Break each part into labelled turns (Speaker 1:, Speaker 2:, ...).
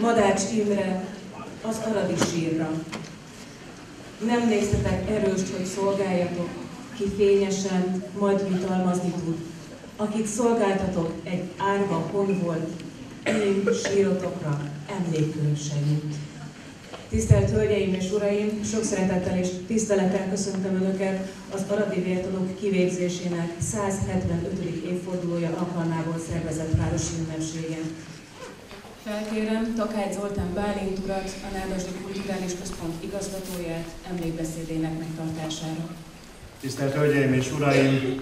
Speaker 1: Madács Imre az aradi sírra. Nem néztetek erőst, hogy szolgáljatok, ki fényesen, majd jutalmazni tud. Akit szolgáltatok, egy árva hon volt, én sírotokra emlékül se jut. Tisztelt Hölgyeim és Uraim, sok szeretettel és tisztelettel köszöntöm Önöket az aradi vértanúk kivégzésének 175. évfordulója alkalmából szervezett városi ünnepségen. Felkérem Takács Zoltán Bálint urat, a Nádasdi Kulturális Központ igazgatóját emlékbeszédének megtartására.
Speaker 2: Tisztelt Hölgyeim és Uraim,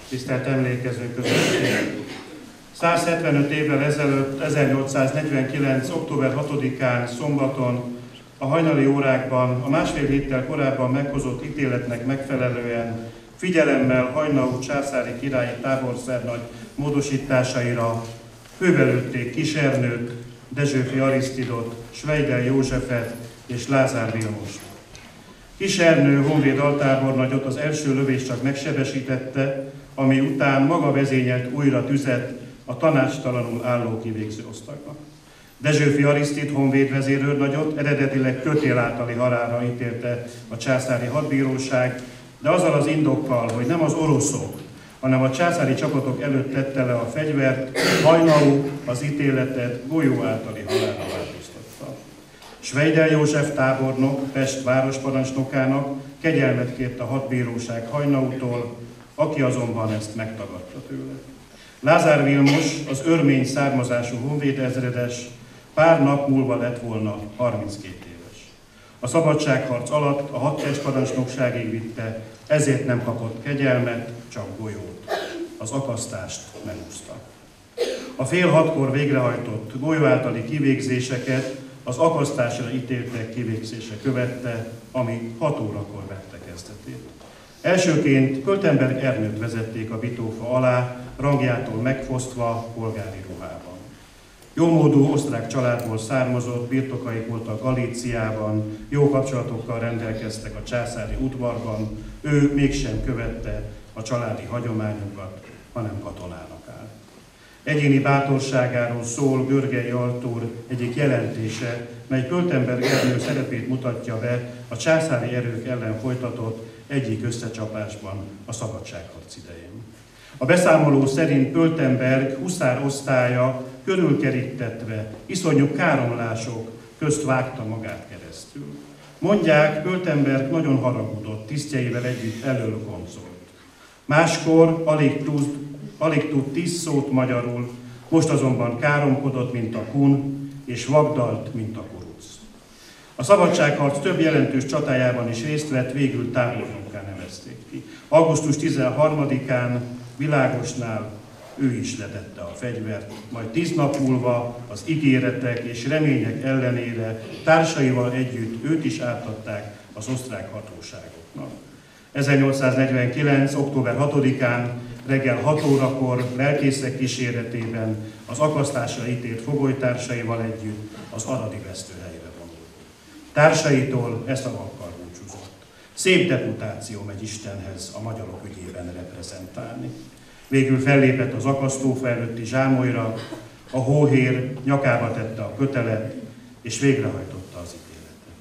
Speaker 2: tisztelt emlékező közösség! 175 évvel ezelőtt, 1849. október 6-án szombaton a hajnali órákban a másfél héttel korábban meghozott ítéletnek megfelelően figyelemmel Haynau császári királyi táborszernagy módosításaira kőbelőtték Kis Ernőt, Dezsőfi Arisztidot, Schweidel Józsefet és Lázár Vilmost. Kis Ernő honvéd altábornagyot az első lövés csak megsebesítette, ami után maga vezényelt újra tüzet a tanácstalanul álló kivégző osztagnak. Dezsőfi Arisztid honvédvezérőrnagyot eredetileg kötél általi halálra ítélte a császári hadbíróság, de azzal az indokkal, hogy nem az oroszok, hanem a császári csapatok előtt tette le a fegyvert, Haynau az ítéletet golyó általi halálra változtatta. Schweidel József tábornok Pest városparancsnokának kegyelmet kért a hadbíróság Haynautól, aki azonban ezt megtagadta tőle. Lázár Vilmos, az örmény származású honvédezredes, pár nap múlva lett volna 32 éves. A szabadságharc alatt a hadtestparancsnokságig vitte, ezért nem kapott kegyelmet, csak golyót. Az akasztást megúszta. A fél hatkor végrehajtott golyó általi kivégzéseket az akasztásra ítéltek kivégzése követte, ami 6 órakor vette kezdetét. Elsőként Költenberg Ernőt vezették a bitófa alá, rangjától megfosztva polgári ruhában. Jómódú osztrák családból származott, birtokaik voltak Galíciában, jó kapcsolatokkal rendelkeztek a császári udvarban, ő mégsem követte a családi hagyományokat, hanem katonának állt. Egyéni bátorságáról szól Görgei Artúr egyik jelentése, mely Költenberg Ernő szerepét mutatja be a császári erők ellen folytatott egyik összecsapásban a szabadságharc idején. A beszámoló szerint Költenberg huszárosztálya körülkerítetve iszonyú káromlások közt vágta magát keresztül. Mondják, Költenberg nagyon haragudott, tisztjeivel együtt elől koncolt. Máskor alig tud 10 szót magyarul, most azonban káromkodott, mint a kun, és vagdalt, mint a kuruc. A szabadságharc több jelentős csatájában is részt vett, végül tábornokká nevezték ki. Augusztus 13-án Világosnál ő is letette a fegyvert, majd 10 nap múlva az ígéretek és remények ellenére társaival együtt őt is átadták az osztrák hatóságoknak. 1849. október 6-án reggel 6 órakor lelkészek kíséretében az akasztásra ítélt fogolytársaival együtt az aradi vesztőhelyre vonult. Társaitól e szavakkal búcsúzott. Szép deputáció megy Istenhez a magyarok ügyében reprezentálni. Végül fellépett az akasztófa előtti zsámolyra, a hóhér nyakába tette a kötelet, és végrehajtotta az ítéletet.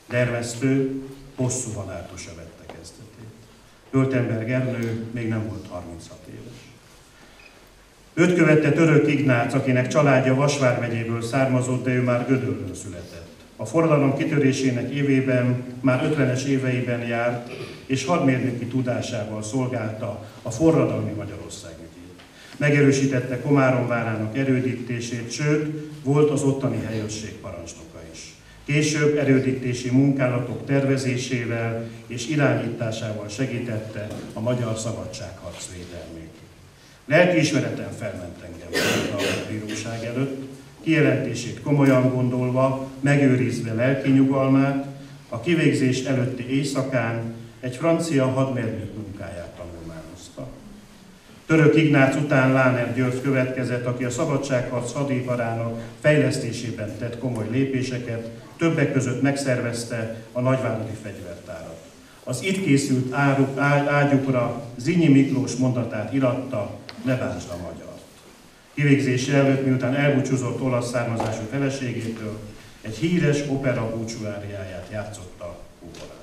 Speaker 2: Dervesztő, hosszú haláltosa vette kezdetét. Költenberg Ernő még nem volt 36 éves. Őt követte Török Ignác, akinek családja Vasvár megyéből származott, de ő már Gödöllőn született. A forradalom kitörésének évében, már 50-es éveiben járt, és hadmérnöki tudásával szolgálta a forradalmi Magyarország ügyét. Megerősítette Komárom várának erődítését, sőt, volt az ottani helyőrség parancsnoka is. Később erődítési munkálatok tervezésével és irányításával segítette a magyar szabadságharc védelmét. Lelkiismereten felment engem a bíróság előtt, kijelentését komolyan gondolva, megőrizve lelki nyugalmát, a kivégzés előtti éjszakán egy francia hadmérnök munkáját tanulmányozta. Török Ignác után Láner György következett, aki a szabadságharc hadiparának fejlesztésében tett komoly lépéseket, többek között megszervezte a nagyváradi fegyvertárat. Az itt készült ágyukra Zinyi Miklós mondatát iratta: ne bántsd a magyart. Kivégzése előtt, miután elbúcsúzott olasz származású feleségétől, egy híres opera búcsúáriáját játszotta óperán.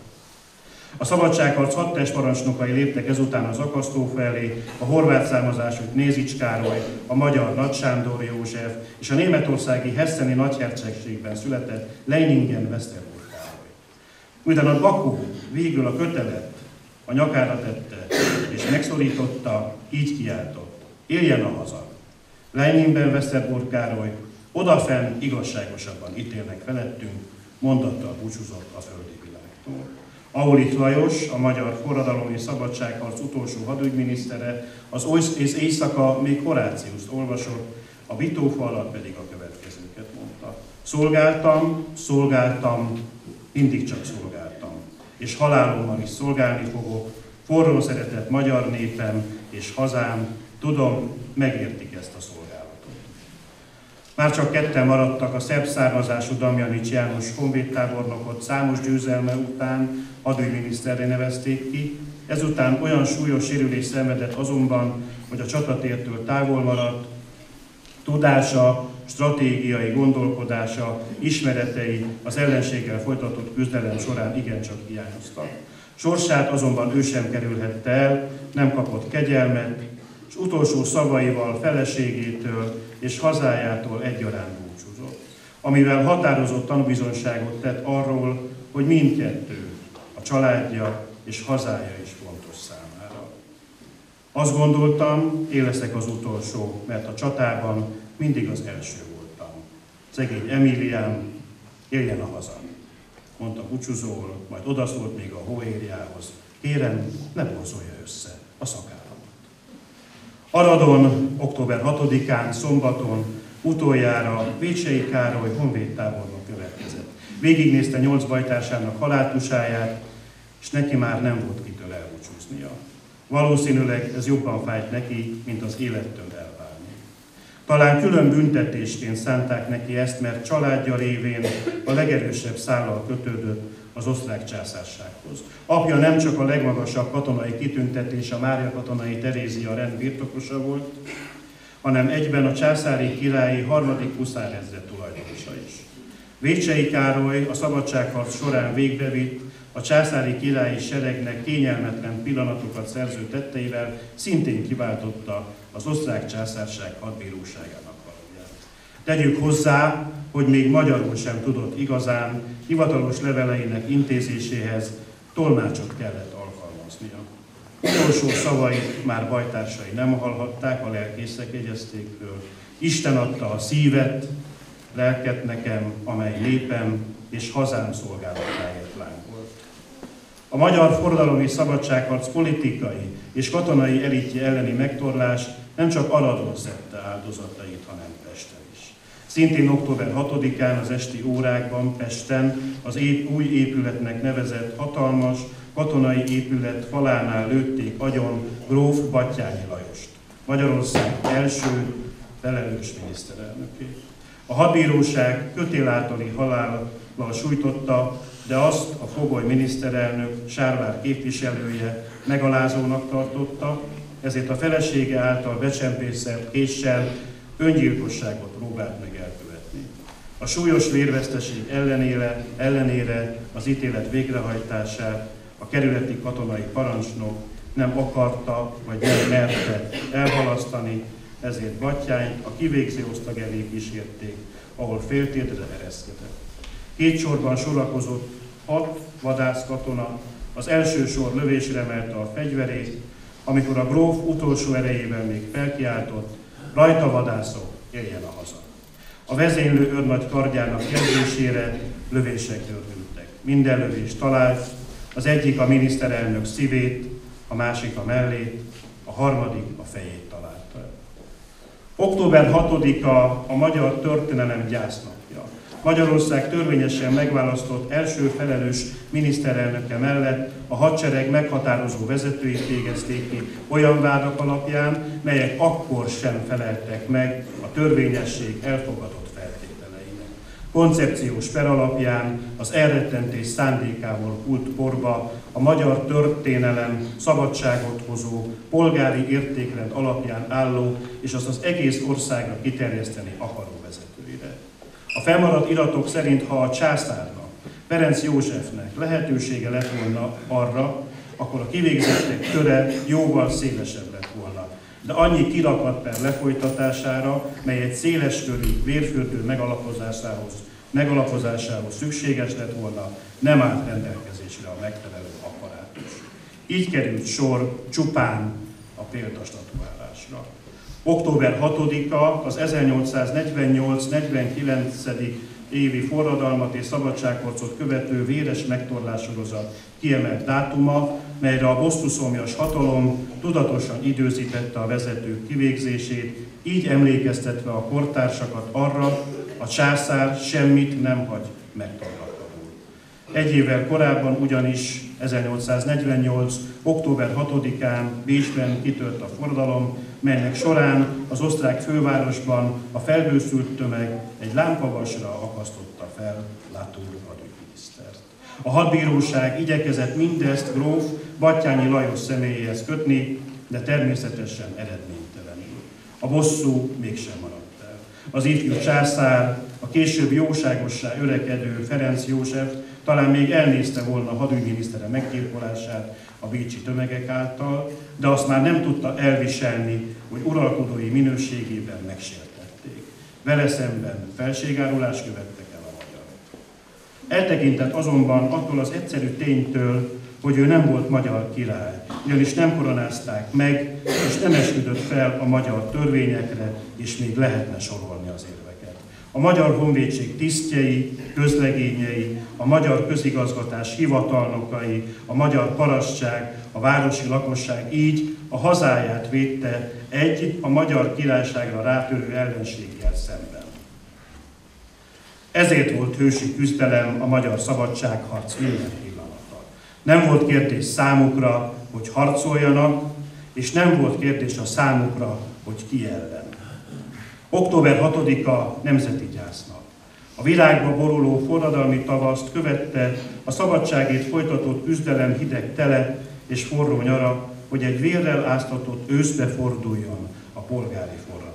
Speaker 2: A szabadságharc hadtestparancsnokai léptek ezután az akasztófa elé, a horvát származású Knézics Károly, a magyar Nagy Sándor József és a németországi hesseni nagyhercegségben született Leiningen-Westerburg Károly. Miután a Bakó végül a kötelet a nyakára tette és megszorította, így kiáltott: éljen a haza! Leiningen-Westerburg Károly, odafenn igazságosabban ítélnek felettünk, mondattal búcsúzott a földi világtól. Aulich Lajos, a magyar forradalom és szabadságharc utolsó hadügyminisztere, az éjszaka még Horáciuszt olvasott, a bitófa alatt pedig a következőket mondta: szolgáltam, mindig csak szolgáltam, és halálommal is szolgálni fogok, forró szeretett magyar népem és hazám, tudom, megértik ezt a szolgálatot. Már csak ketten maradtak, a szerb származású Damjanics János honvédtábornokot számos győzelme után hadügyminiszterré nevezték ki, ezután olyan súlyos sérülést szenvedett azonban, hogy a csatatértől távol maradt, tudása, stratégiai gondolkodása, ismeretei az ellenséggel folytatott küzdelem során igencsak hiányoztak. Sorsát azonban ő sem kerülhette el, nem kapott kegyelmet, és utolsó szavaival feleségétől és hazájától egyaránt búcsúzott, amivel határozott tanúbizonyságot tett arról, hogy mindkettő, a családja és hazája is fontos számára. Azt gondoltam, én leszek az utolsó, mert a csatában mindig az első voltam. Szegény Emiliám, éljen a haza, mondta búcsúzóul, majd odaszólt még a hóérjához: kérem, ne borzolja össze a szakállamat. Aradon, október 6-án, szombaton utoljára Vécsei Károly honvédtábornok következett. Végignézte 8 bajtársának haláltusáját, és neki már nem volt kitől elbúcsúznia. Valószínűleg ez jobban fájt neki, mint az élettől elválni. Talán külön büntetésként szánták neki ezt, mert családja révén a legerősebb szállal kötődött az osztrák császársághoz. Apja nem csak a legmagasabb katonai kitüntetés, a Mária katonai Terézia rend birtokosa volt, hanem egyben a császári királyi 3. huszárezred tulajdonosa is. Vécsei Károly a szabadságharc során végbevitt, a császári királyi seregnek kényelmetlen pillanatokat szerző tetteivel szintén kiváltotta az osztrák császárság hadbíróságának valóját. Tegyük hozzá, hogy még magyarul sem tudott igazán, hivatalos leveleinek intézéséhez tolmácsot kellett alkalmaznia. Utolsó szavait már bajtársai nem hallhatták, a lelkészek jegyezték föl: Isten adta a szívet, lelket nekem, amely népem és hazám szolgálatáért lángolt. A magyar forradalom és szabadságharc politikai és katonai elitje elleni megtorlás nem csak Aradon szedte áldozatait, hanem Pesten is. Szintén október 6-án az esti órákban Pesten az új épületnek nevezett hatalmas katonai épület falánál lőtték agyon gróf Batthyány Lajost, Magyarország első felelős miniszterelnökét. A hadbíróság kötél általi halállal sújtotta, de azt a fogoly miniszterelnök, Sárvár képviselője megalázónak tartotta, ezért a felesége által becsempészett késsel öngyilkosságot próbált meg elkövetni. A súlyos vérveszteség ellenére az ítélet végrehajtását a kerületi katonai parancsnok nem akarta vagy nem merte elhalasztani, ezért Batthyányt a kivégző osztag elé kísérték, ahol féltérdre ereszkedett. 2 sorban sorakozott 6 vadászkatona, az első sor lövésre emelte a fegyverét, amikor a gróf utolsó erejével még felkiáltott: rajta vadászok, éljen a haza! A vezénylő őrnagy kardjának jelzésére lövések gördültek. Minden lövés talált, az egyik a miniszterelnök szívét, a másik a mellét, a harmadik a fejét találta. Október 6-a a magyar történelem gyásznapja. Magyarország törvényesen megválasztott első felelős miniszterelnöke mellett a hadsereg meghatározó vezetőit végezték ki olyan vádak alapján, melyek akkor sem feleltek meg a törvényesség elfogadott feltételeinek. koncepciós per alapján az elrettentés szándékával hult porba a magyar történelem szabadságot hozó, polgári értékrend alapján álló és azt az egész országra kiterjeszteni akaró vezetőire. A fennmaradt iratok szerint, ha a császárnak, Ferenc Józsefnek lehetősége lett volna arra, akkor a kivégzettek köre jóval szélesebb lett volna. De annyi kirakatper lefolytatására, mely egy széleskörű vérfürdő megalapozásához szükséges lett volna, nem állt rendelkezésre a megfelelő apparátus. Így került sor csupán a példastatuálásra. Október 6-a az 1848-49. évi forradalmat és szabadságharcot követő véres megtorlássorozat kiemelt dátuma, melyre a bosszúszomjas hatalom tudatosan időzítette a vezetők kivégzését, így emlékeztetve a kortársakat arra, a császár semmit nem hagy megtorlatlanul. Egy évvel korábban ugyanis, 1848. október 6-án Bécsben kitört a forradalom, melynek során az osztrák fővárosban a felbőszült tömeg egy lámpavasra akasztotta fel Latour hadügyminisztert. A hadbíróság igyekezett mindezt gróf Batthyány Lajos személyéhez kötni, de természetesen eredménytelenül. A bosszú mégsem maradt el. Az ifjú császár, a később jóságossá öregedő Ferenc József talán még elnézte volna a hadügyminisztere meggyilkolását a bécsi tömegek által, de azt már nem tudta elviselni, hogy uralkodói minőségében megsértették. Vele szemben felségárulást követtek el a magyarok. Eltekintett azonban attól az egyszerű ténytől, hogy ő nem volt magyar király, ugyanis nem koronázták meg, és nem esküdött fel a magyar törvényekre, és még lehetne sorolni az érveket. A Magyar Honvédség tisztjei, közlegényei, a magyar közigazgatás hivatalnokai, a magyar parasztság, a városi lakosság így a hazáját védte egy a magyar királyságra rátörő ellenséggel szemben. Ezért volt hősi küzdelem a magyar szabadságharc minden pillanata. Nem volt kérdés számukra, hogy harcoljanak, és nem volt kérdés a számukra, hogy ki ellen. Október 6-a nemzeti gyásznap. A világba boruló forradalmi tavaszt követte a szabadságért folytatott küzdelem hideg tele és forró nyara, hogy egy vérrel áztatott őszbe forduljon a polgári forradalom.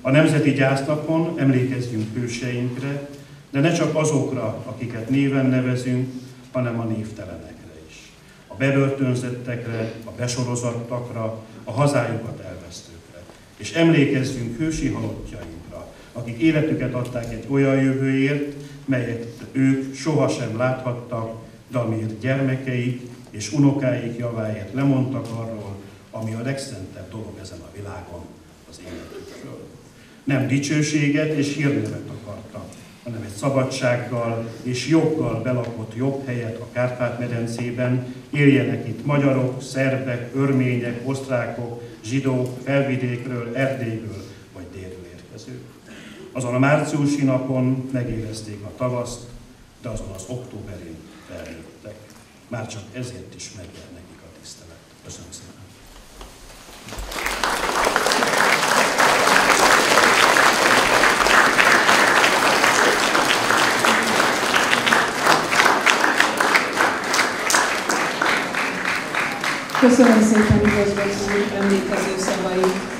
Speaker 2: A nemzeti gyásznapon emlékezzünk hőseinkre, de ne csak azokra, akiket néven nevezünk, hanem a névtelenekre is. A bebörtönzettekre, a besorozottakra, a hazájukat elvesztőkre. És emlékezzünk hősi halottjainkra, akik életüket adták egy olyan jövőért, melyet ők sohasem láthattak, de amiért gyermekeik és unokáik javáért lemondtak arról, ami a legszentebb dolog ezen a világon, az életükről. Nem dicsőséget és hírnevet akartak, hanem egy szabadsággal és joggal belakott jobb helyet a Kárpát-medencében, éljenek itt magyarok, szerbek, örmények, osztrákok, zsidók, felvidékről, Erdélyből vagy délről érkezők. Azon a márciusi napon megérezték a tavaszt, de azon az októberin felnőttek. Már csak ezért is megjel nekik a tisztelet. Köszönöm szépen!
Speaker 1: Köszönöm szépen igazgató úr emlékező szavait.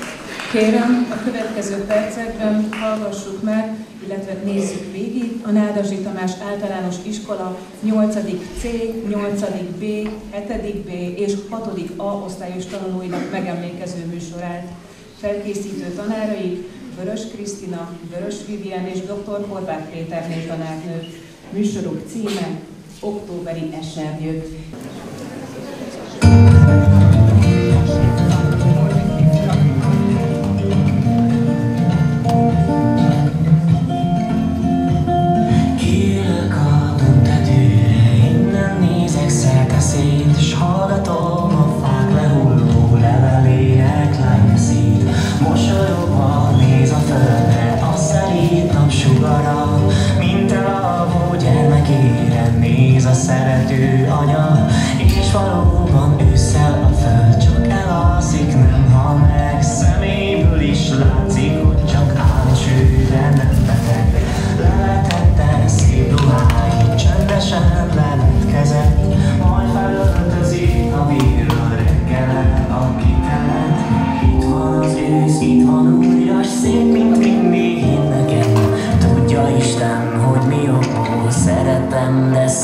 Speaker 1: Kérem, a következő percekben hallgassuk meg, illetve nézzük végig a Nádasdy Tamás Általános Iskola 8. C, 8. B, 7. B és 6. A osztályos tanulóinak megemlékező műsorát. Felkészítő tanáraik Vörös Krisztina, Vörös Vivien és dr. Horváth Péterné tanárnők. Műsoruk címe Októberi esernyők.
Speaker 3: Szerető anya, és valóban ősszel a föld csak elalszik.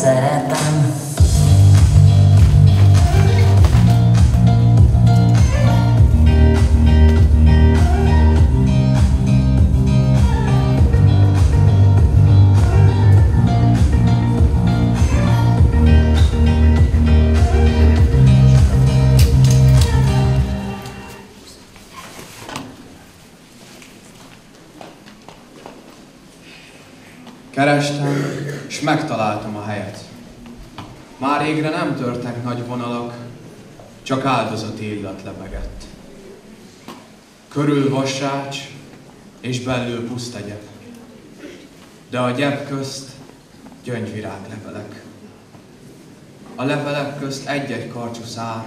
Speaker 3: szeretem.
Speaker 4: Kerestem, és megtaláltam a helyet. Már régre nem törtek nagy vonalak, csak áldozati illat lebegett. Körül vassács, és belül puszta gyep. De a gyep közt gyöngyvirág levelek. A levelek közt egy-egy karcsú szár,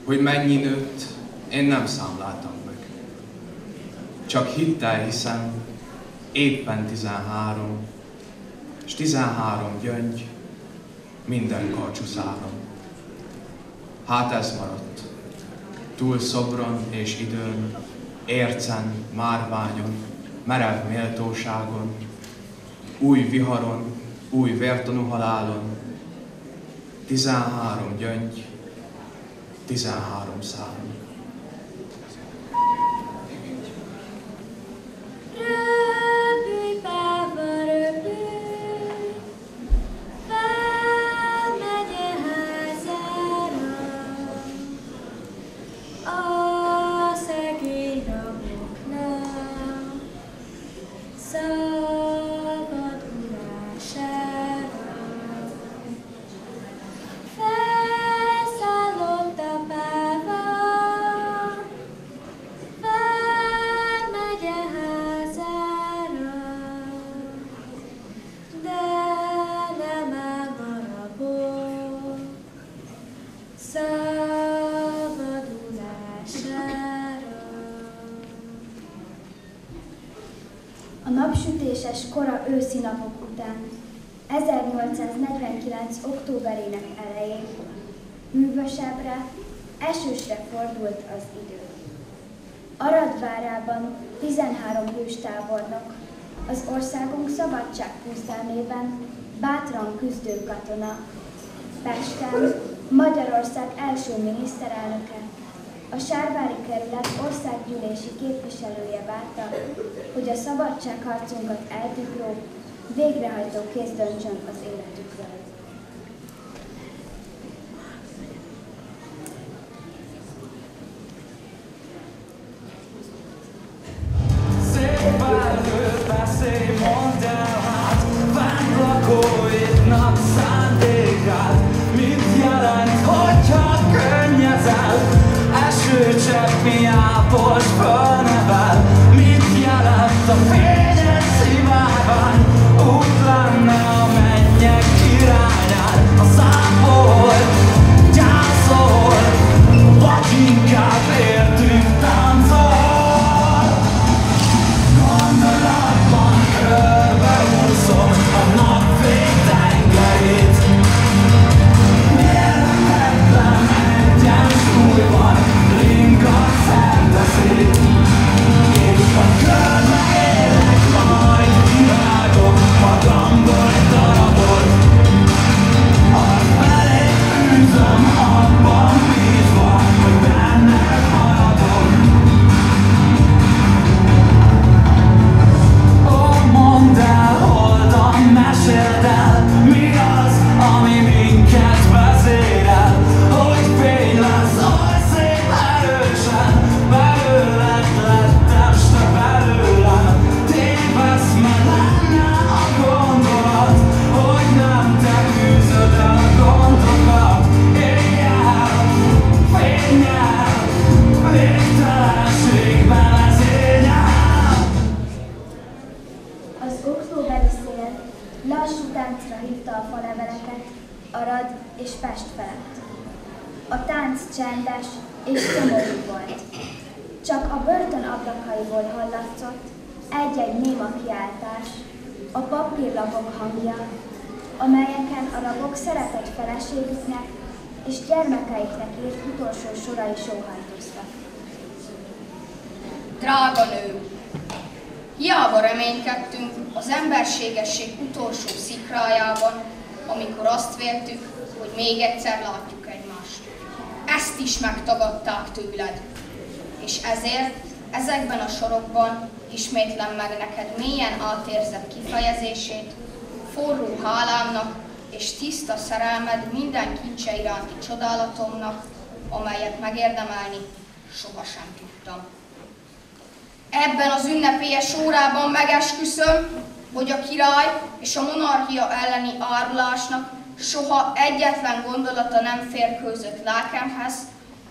Speaker 4: hogy mennyi nőtt, én nem számláltam meg. Csak hittel hiszem, éppen 13, és 13 gyöngy minden karcsú száron. Hát ez maradt. Túl szobron és időn, ércen, márványon, merev méltóságon, új viharon, új vértanú halálon, 13 gyöngy, 13 száron.
Speaker 5: A napsütéses kora őszi napok után, 1849. októberének elején, hűvösebbre, esősre fordult az idő. Arad várában 13 hőstábornok, az országunk szabadság küzdelmében bátran küzdő katona, Pesten Magyarország első miniszterelnöke, a Sárvári kerület országgyűlési képviselője várta, hogy a szabadságharcunkat eltigró, végrehajtó kéz döntsön az életükről.
Speaker 6: Mi ápos fölnevel, mit jelent a fényes szivárvány? Út lenne a mennyek irányán, a szápol, gyászol, vagy inkább értünk táncol. Gondolatban körbeúszom a napfény tengerét, mérhetetlen egyensúly van, linkat szenteszét, és a körbe élek, majd kivágok magamból egy darabot. Arfelé űzöm, abban bízva, hogy benned maradok. Ó, mondd el, holdan, meséld el, mi az, ami minket vezérel, hogy fény lesz, oly szép erősen, belőled lettem, s te belőlem. Tévesz, mert lenne a gondolat, hogy nem te űzöd el a gondokat. Éjjel, fényjel, végtelenségben vezényel.
Speaker 5: Az októberi szél lassú táncra hívta a faleveleket Arad és Pest felett. A tánc csendes és szomorú volt. Csak a börtön ablakaiból hallatszott egy-egy néma kiáltás, a papírlapok hangja, amelyeken a rabok szeretett feleségüknek és gyermekeiknek írt utolsó sorai sóhajtoztak.
Speaker 7: Drága nő! Hiába reménykedtünk az emberségesség utolsó szikrájában,
Speaker 3: amikor azt véltük, hogy még egyszer látjuk egymást. Ezt is megtagadták tőled. És ezért ezekben a sorokban ismétlem meg neked mélyen átérzett kifejezését, forró hálámnak és tiszta szerelmed minden kincse iránti csodálatomnak, amelyet megérdemelni sohasem tudtam. Ebben az ünnepélyes órában megesküszöm, hogy a király és a monarchia elleni árulásnak soha egyetlen gondolata nem férkőzött lelkemhez,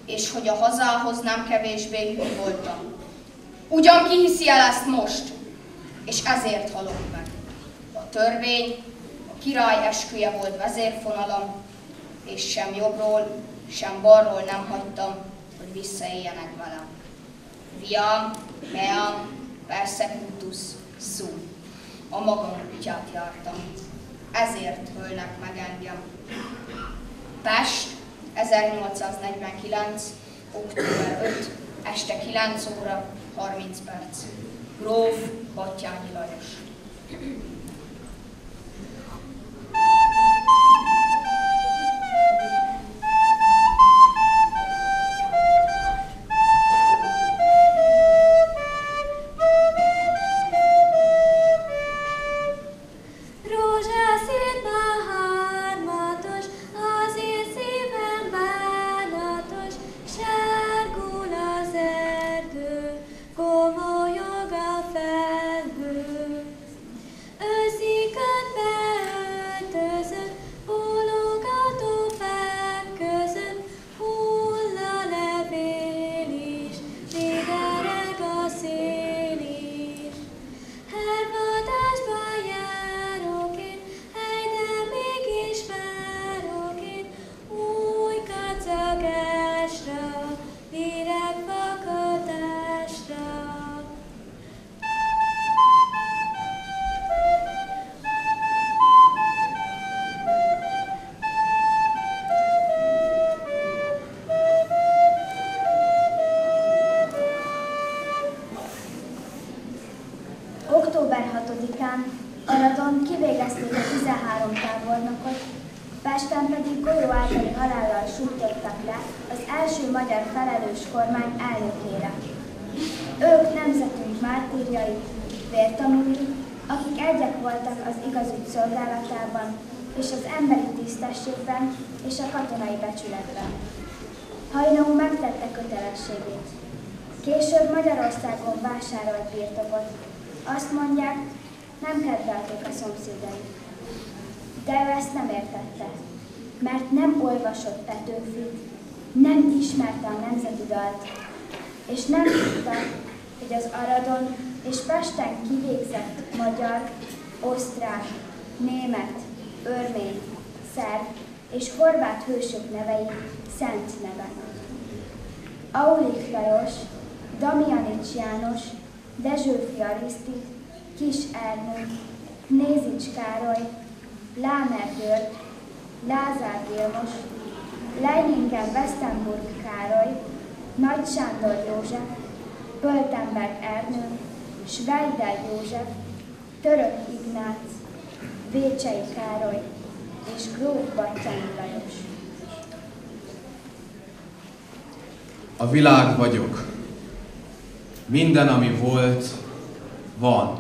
Speaker 3: és hogy a hazához nem kevésbé hű voltam. Ugyan ki hiszi el ezt most, és ezért halok meg. A törvény, a király esküje volt vezérfonalam, és sem jobbról, sem balról nem hagytam, hogy visszaéljenek velem. Viam, meam, persecutus, sum. A magam útját jártam. Ezért ölnek meg engem. Pest, 1849. október 5. este 9 óra 30 perc. Gróf Battyányi Lajos.
Speaker 5: Október 6-án Aradon kivégezték a 13 tábornokot, Pesten pedig golyó általi halállal sújtottak le az első magyar felelős kormány elnökére. Ők nemzetünk mártírjai, vértanúi, akik egyek voltak az igazügy szolgálatában és az emberi tisztességben és a katonai becsületben. Hajnó megtette kötelességét. Később Magyarországon vásárolt birtokot. Azt mondják, nem kedvelték a szomszédai. De ő ezt nem értette, mert nem olvasott Petőfit, nem ismerte a nemzeti dalt, és nem tudta, hogy az Aradon és Pesten kivégzett magyar, osztrák, német, örmény, szerb és horvát hősök nevei szent nevek. Aulik Lajos, Damjanics János, Dezsőfi Ariszti, Kis Ernő, Knézics Károly, Lámer György, Lázár Vilmos, Leiningen-Westenburg Károly, Nagy Sándor József, Pöltenberg Ernő, Schweider József, Török Ignác, Vécsei Károly és Gróf Battyányi Lajos.
Speaker 4: A világ vagyok. Minden, ami volt, van.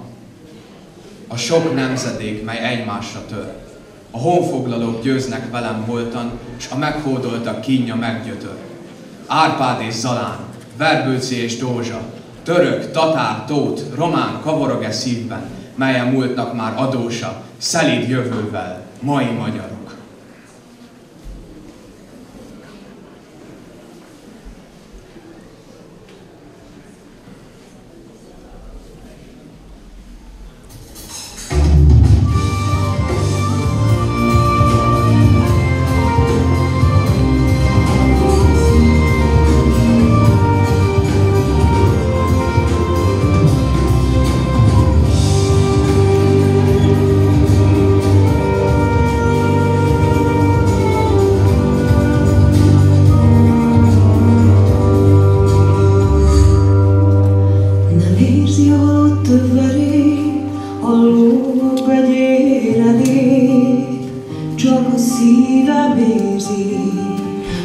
Speaker 4: A sok nemzedék, mely egymásra tör. A honfoglalók győznek velem holtan, s a meghódoltak kínja meggyötör. Árpád és Zalán, Verbőci és Dózsa, török, tatár, tót, román kavarog-e szívben, melyen múltnak már adósa, szelíd jövővel, mai magyarok.
Speaker 7: szívem érzi,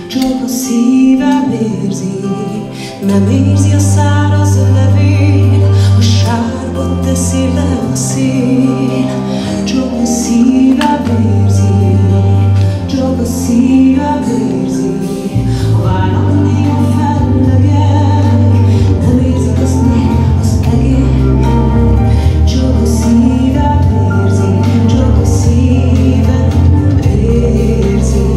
Speaker 7: csak a szívem érzi, nem érzi a száraz levél, a sárga teszi le a szél, csak a szívem érzi, csak a szívem érzi, a vállak néha fellegek, nem érzik azt meg az egér, csak a szívem érzi, csak a szívem érzi.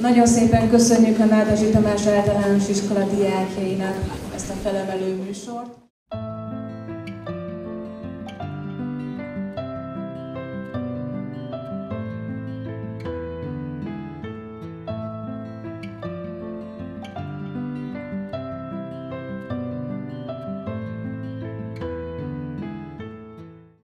Speaker 1: Nagyon szépen köszönjük a Nádasdy Tamás Általános Iskola diákjainak ezt a felemelő műsort.